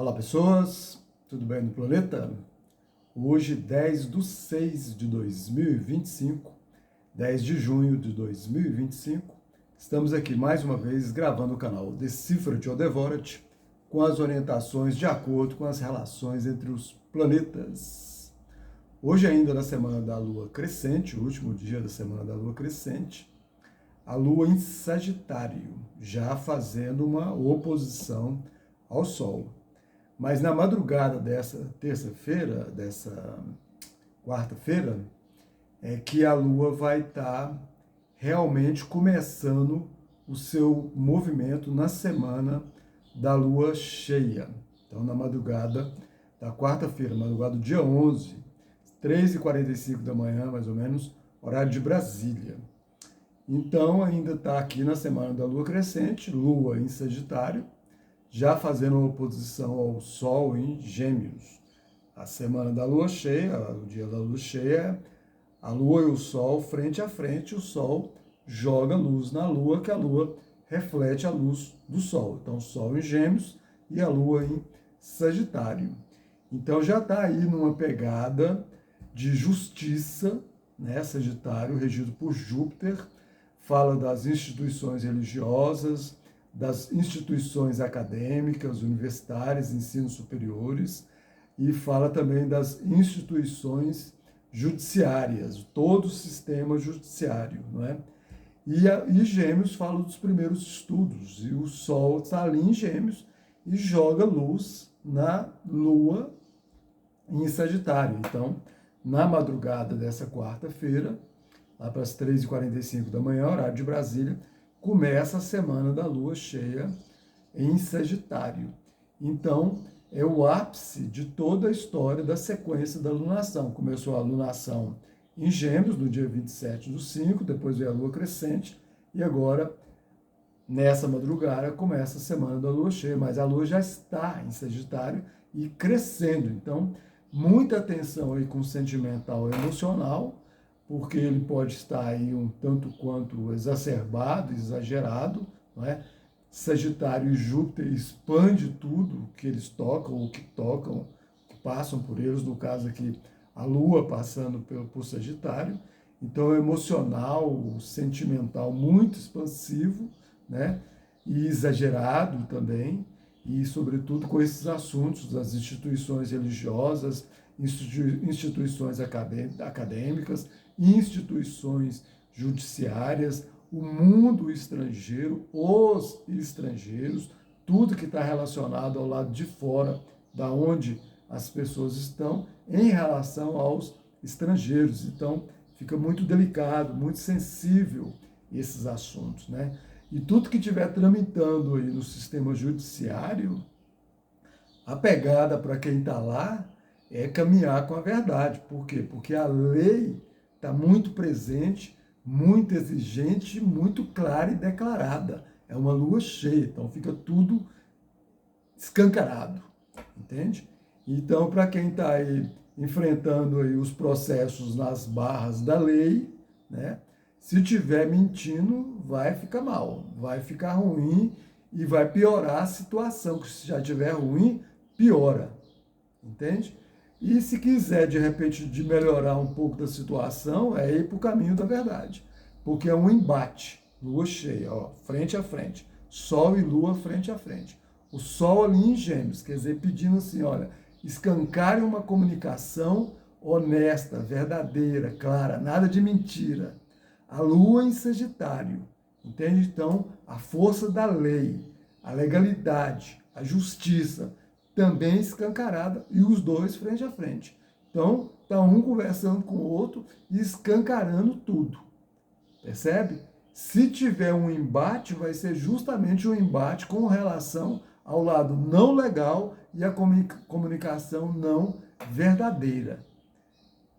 Olá pessoas, tudo bem no planeta? Hoje, 10/6 de 2025, 10 de junho de 2025, estamos aqui mais uma vez gravando o canal Decifra-te ou Devora-te com as orientações de acordo com as relações entre os planetas. Hoje ainda na semana da Lua crescente, o último dia da semana da Lua crescente, a Lua em Sagitário, já fazendo uma oposição ao Sol. Mas na madrugada dessa terça-feira, dessa quarta-feira, é que a Lua vai estar realmente começando o seu movimento na semana da Lua cheia. Então, na madrugada da quarta-feira, madrugada do dia 11, 3h45 da manhã, mais ou menos, horário de Brasília. Então, ainda está aqui na semana da Lua crescente, Lua em Sagitário, já fazendo uma oposição ao Sol em Gêmeos. A semana da Lua cheia, o dia da Lua cheia, a Lua e o Sol frente a frente, o Sol joga luz na Lua, que a Lua reflete a luz do Sol. Então, o Sol em Gêmeos e a Lua em Sagitário. Então, já está aí numa pegada de justiça, né? Sagitário, regido por Júpiter, fala das instituições religiosas, das instituições acadêmicas, universitárias, ensinos superiores, e fala também das instituições judiciárias, todo o sistema judiciário, não é? E Gêmeos fala dos primeiros estudos, e o Sol está ali em Gêmeos e joga luz na Lua em Sagitário. Então, na madrugada dessa quarta-feira, lá para as 3h45 da manhã, horário de Brasília, começa a semana da Lua cheia em Sagitário. Então, é o ápice de toda a história da sequência da lunação. Começou a lunação em Gêmeos, no dia 27/5, depois veio a Lua crescente, e agora, nessa madrugada, começa a semana da Lua cheia, mas a Lua já está em Sagitário e crescendo. Então, muita atenção aí com o sentimental e emocional, porque ele pode estar aí um tanto quanto exacerbado, exagerado, não é? Sagitário e Júpiter expande tudo que eles tocam, que passam por eles, no caso aqui, a Lua passando por Sagitário. Então, é emocional, sentimental, muito expansivo, né? E exagerado também, e sobretudo com esses assuntos das instituições religiosas, instituições acadêmicas, instituições judiciárias, o mundo estrangeiro, os estrangeiros, tudo que está relacionado ao lado de fora, da onde as pessoas estão, em relação aos estrangeiros. Então, fica muito delicado, muito sensível esses assuntos, né? E tudo que estiver tramitando aí no sistema judiciário, a pegada para quem está lá é caminhar com a verdade. Por quê? Porque a lei está muito presente, muito exigente, muito clara e declarada. É uma lua cheia, então fica tudo escancarado, entende? Então, para quem está aí enfrentando aí os processos nas barras da lei, né? Se tiver mentindo, vai ficar mal, vai ficar ruim e vai piorar a situação, que se já estiver ruim, piora, entende? E se quiser, de repente, de melhorar um pouco da situação, é ir para o caminho da verdade. Porque é um embate, lua cheia, ó, frente a frente. Sol e lua frente a frente. O sol ali em Gêmeos, quer dizer, pedindo assim, olha, escancare uma comunicação honesta, verdadeira, clara, nada de mentira. A lua em Sagitário, entende? Então, a força da lei, a legalidade, a justiça, também escancarada, e os dois frente a frente. Então, está um conversando com o outro e escancarando tudo. Percebe? Se tiver um embate, vai ser justamente um embate com relação ao lado não legal e a comunicação não verdadeira.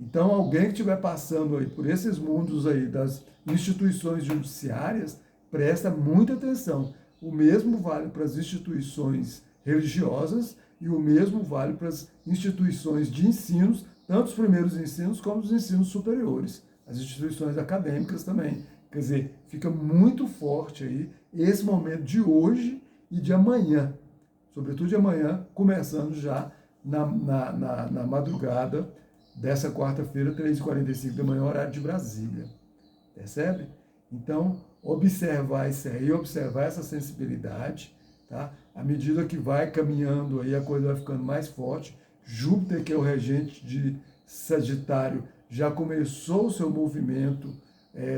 Então, alguém que estiver passando aí por esses mundos aí das instituições judiciárias, presta muita atenção. O mesmo vale para as instituições religiosas e o mesmo vale para as instituições de ensinos, tanto os primeiros ensinos como os ensinos superiores, as instituições acadêmicas também. Quer dizer, fica muito forte aí esse momento de hoje e de amanhã, sobretudo de amanhã, começando já na madrugada dessa quarta-feira, 3h45 da manhã, horário de Brasília. Percebe? Então, observar isso aí, observar essa sensibilidade, tá? À medida que vai caminhando aí, a coisa vai ficando mais forte. Júpiter, que é o regente de Sagitário, já começou o seu movimento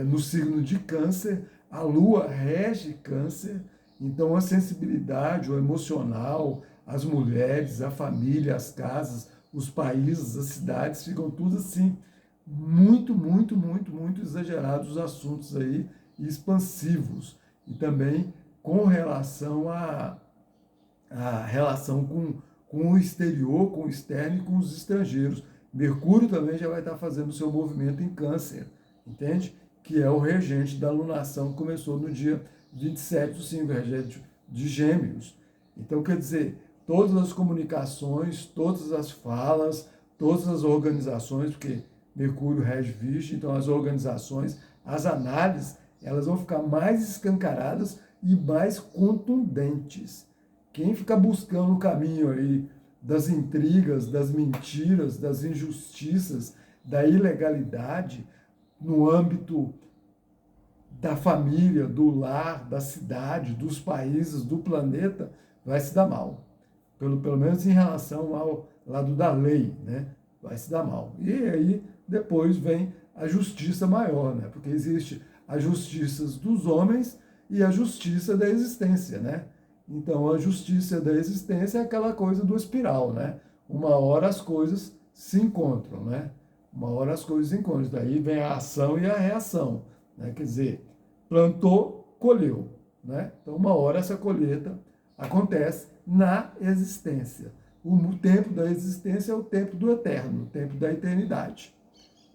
no signo de Câncer. A Lua rege Câncer, então a sensibilidade, o emocional, as mulheres, a família, as casas, os países, as cidades, ficam tudo assim, muito, muito, muito, muito exagerados os assuntos aí, expansivos. E também com relação à relação com o exterior, com o externo e com os estrangeiros. Mercúrio também já vai estar fazendo o seu movimento em Câncer, entende? Que é o regente da lunação que começou no dia 27/5, regente de Gêmeos. Então, quer dizer, todas as comunicações, todas as falas, todas as organizações, porque Mercúrio rege Virgem, então as organizações, as análises, elas vão ficar mais escancaradas e mais contundentes. Quem fica buscando o caminho aí das intrigas, das mentiras, das injustiças, da ilegalidade, no âmbito da família, do lar, da cidade, dos países, do planeta, vai se dar mal. Pelo menos em relação ao lado da lei, né? Vai se dar mal. E aí depois vem a justiça maior, né? Porque existe a justiça dos homens e a justiça da existência, né? Então a justiça da existência é aquela coisa do espiral, né? Uma hora as coisas se encontram, né? Uma hora as coisas se encontram. Daí vem a ação e a reação, né? Quer dizer, plantou, colheu, né? Então uma hora essa colheita acontece na existência. O tempo da existência é o tempo do eterno, o tempo da eternidade.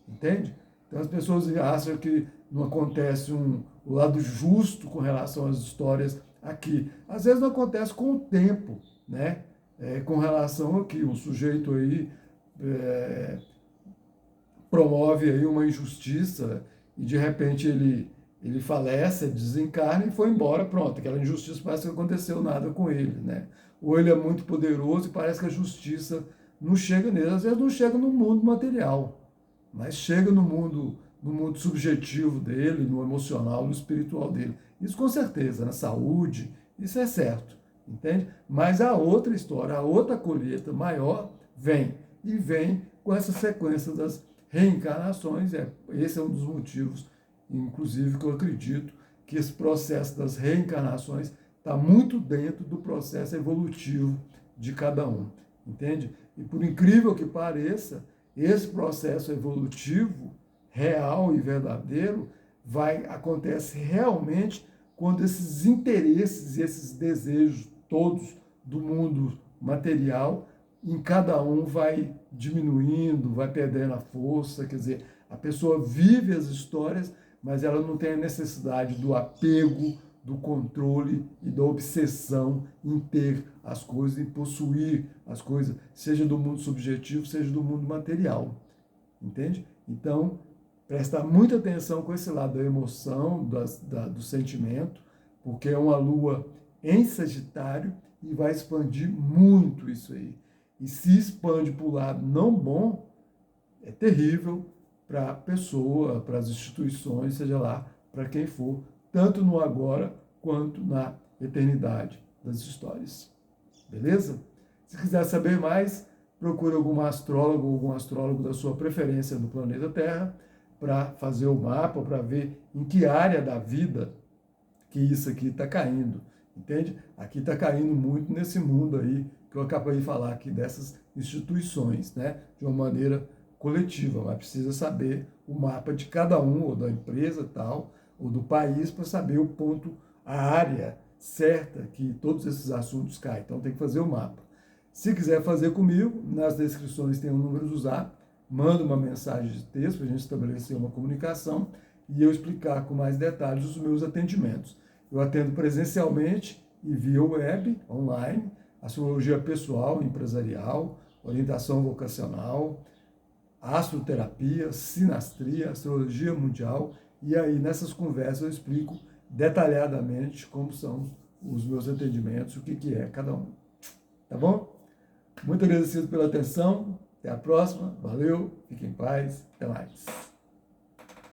Entende? Então as pessoas acham que não acontece o lado justo com relação às histórias aqui. Às vezes não acontece com o tempo, né? Com relação aqui, um sujeito aí promove aí uma injustiça e de repente ele falece, desencarna e foi embora, pronto, aquela injustiça parece que não aconteceu nada com ele, né? Ou ele é muito poderoso e parece que a justiça não chega nele, às vezes não chega no mundo material, mas chega no mundo subjetivo dele, no emocional, no espiritual dele. Isso com certeza, na saúde, isso é certo, entende? Mas a outra história, a outra colheita maior vem, e vem com essa sequência das reencarnações. Esse é um dos motivos, inclusive, que eu acredito que esse processo das reencarnações está muito dentro do processo evolutivo de cada um, entende? E por incrível que pareça, esse processo evolutivo real e verdadeiro acontece realmente quando esses interesses e esses desejos todos do mundo material em cada um vai diminuindo, vai perdendo a força, quer dizer, a pessoa vive as histórias, mas ela não tem a necessidade do apego, do controle e da obsessão em ter as coisas, em possuir as coisas, seja do mundo subjetivo, seja do mundo material. Entende? Então, prestar muita atenção com esse lado da emoção, do sentimento, porque é uma lua em Sagitário e vai expandir muito isso aí. E se expande para o lado não bom, é terrível para a pessoa, para as instituições, seja lá para quem for, tanto no agora quanto na eternidade das histórias. Beleza? Se quiser saber mais, procure algum astrólogo da sua preferência do planeta Terra para fazer o mapa, para ver em que área da vida que isso aqui está caindo. Entende? Aqui está caindo muito nesse mundo aí que eu acabei de falar aqui dessas instituições, né? De uma maneira coletiva, mas precisa saber o mapa de cada um, ou da empresa tal, ou do país, para saber o ponto, a área certa que todos esses assuntos caem. Então tem que fazer o mapa. Se quiser fazer comigo, nas descrições tem o número do Zap, manda uma mensagem de texto para a gente estabelecer uma comunicação e eu explicar com mais detalhes os meus atendimentos. Eu atendo presencialmente e via web, online, astrologia pessoal, empresarial, orientação vocacional, astroterapia, sinastria, astrologia mundial, e aí nessas conversas eu explico detalhadamente como são os meus atendimentos, o que é cada um. tá bom? Muito agradecido pela atenção. Até a próxima. Valeu, fique em paz. Até mais.